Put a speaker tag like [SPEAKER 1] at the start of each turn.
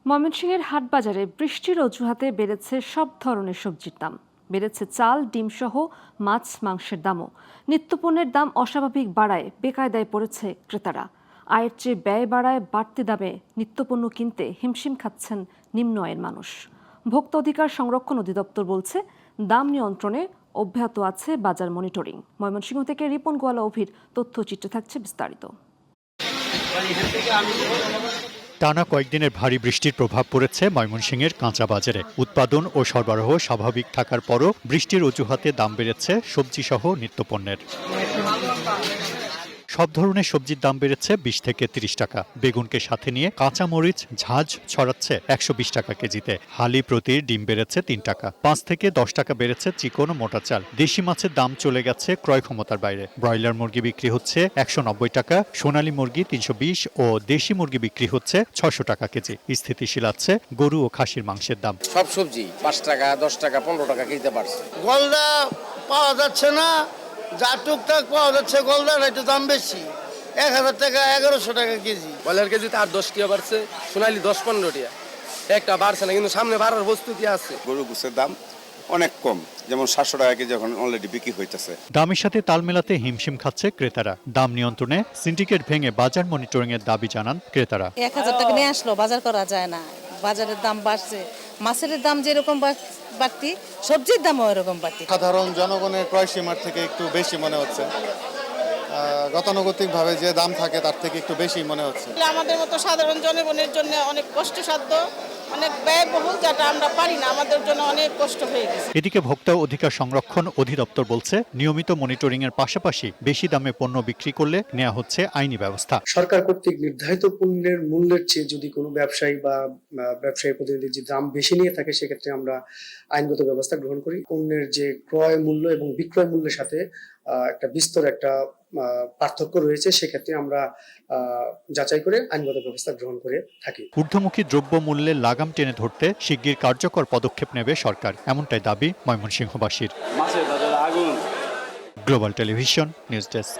[SPEAKER 1] ময়মনসিংহের হাটবাজারে বৃষ্টির অজুহাতে বেড়েছে সব ধরনের সবজির দাম। বেড়েছে চাল, ডিম সহ মাছ, মাংসের দামও। নিত্যপণ্যের দাম অস্বাভাবিক বাড়ায় বেকায়দায় পড়েছে ক্রেতারা। আয়ের চেয়ে ব্যয় বাড়ায় বাড়তি দামে নিত্যপণ্য কিনতে হিমশিম খাচ্ছেন নিম্ন আয়ের মানুষ। ভোক্তা অধিকার সংরক্ষণ অধিদপ্তর বলছে, দাম নিয়ন্ত্রণে অব্যাহত আছে বাজার মনিটরিং। ময়মনসিংহ থেকে রিপন গোয়ালা অভির তথ্যচিত্রে থাকছে বিস্তারিত।
[SPEAKER 2] টানা কয়েকদিনের ভারী বৃষ্টির প্রভাব পড়েছে ময়মনসিংহের কাঁচা বাজারে। উৎপাদন ও সরবরাহ স্বাভাবিক থাকার পরও বৃষ্টির অজুহাতে দাম বেড়েছে সবজিসহ নিত্যপণ্যের। সব ধরনের সবজির দাম বেড়েছে 20 থেকে 30 টাকা। বেগুনকে সাথে নিয়ে কাঁচা মরিচ ঝাঁজ ছড়াচ্ছে 120 টাকা কেজিতে। হালি প্রতি ডিম বেড়েছে 3 টাকা। 5 থেকে 10 টাকা বেড়েছে চিকন ও মোটা চাল। দেশি মাছের দাম চলে গেছে ক্রয় ক্ষমতার বাইরে। ব্রয়লার মুরগি বিক্রি হচ্ছে 190 টাকা, সোনালী মুরগি 320 ও দেশি মুরগি বিক্রি হচ্ছে 600 টাকা কেজি। স্থিতিশীল আছে গরু ও খাসির মাংসের দাম।
[SPEAKER 3] সব সবজি 5 টাকা, 10 টাকা, 15 টাকা কেজিতে বাড়ছে।
[SPEAKER 4] গলদা পাওয়া যাচ্ছে না, যা টুকটাক পাওয়া যাচ্ছে গলদার একটু দাম বেশি, 1000 টাকা 1100 টাকা কেজি।
[SPEAKER 3] ব্রয়লার কেজিতে আর 10 টাকা বাড়ছে, সোনালী 10-15 টাকা। একটা বাড়ছে না, কিন্তু সামনে বাড়ার প্রস্তুতি আছে।
[SPEAKER 5] গরু গোশের দাম অনেক কম, যেমন 700 টাকা কেজি এখন অলরেডি বিক্রি হইতেছে।
[SPEAKER 2] দামের সাথে তাল মেলাতে হিমশিম খাচ্ছে ক্রেতারা। দাম নিয়ন্ত্রণে সিন্ডিকেট ভেঙে বাজার মনিটরিং এর দাবি জানান ক্রেতারা।
[SPEAKER 6] 1000 টাকা নিয়ে আসলো, বাজার করা যায় না, বাজারের দাম বাড়ছে। মাছের দাম যেরকম বাড়তি, সবজির দামও এরকম বাড়তি।
[SPEAKER 7] সাধারণ জনগণের ক্রয় সীমার থেকে একটু বেশি মনে হচ্ছে। গতানুগতিকভাবে যে দাম থাকে তার থেকে একটু বেশি মনে হচ্ছে।
[SPEAKER 8] আমাদের মতো সাধারণ জনগণের জন্য অনেক কষ্টসাধ্য, অনেক ব্যয়বহুল, যেটা আমরা পারি না, আমাদের জন্য অনেক কষ্ট হয়ে গেছে।
[SPEAKER 2] এদিকে ভোক্তা অধিকার সংরক্ষণ অধিদপ্তর বলছে, নিয়মিত মনিটরিং এর পাশাপাশি বেশি দামে পণ্য বিক্রি করলে নেওয়া হচ্ছে আইনি ব্যবস্থা।
[SPEAKER 9] সরকার কর্তৃক নির্ধারিত পণ্যের মূল্যের চেয়ে যদি কোনো ব্যবসায়ী বা ব্যবসায়ী প্রতিনিধি যে দাম বেশি নিয়ে থাকে, সেক্ষেত্রে আমরা আইনগত ব্যবস্থা গ্রহণ করি। পণ্যের যে ক্রয় মূল্য এবং বিক্রয় মূল্যের সাথে একটা বিস্তর একটা পার্থক্য রয়েছে, সেক্ষেত্রে আমরা যাচাই করে আইনগত ব্যবস্থা গ্রহণ করে থাকি।
[SPEAKER 2] ঊর্ধ্বমুখী দ্রব্য মূল্যের লাগাম টেনে ধরতে শিগগির কার্যকর পদক্ষেপ নেবে সরকার, এমনটাই দাবি ময়মনসিংহবাসীর। Global television news desk.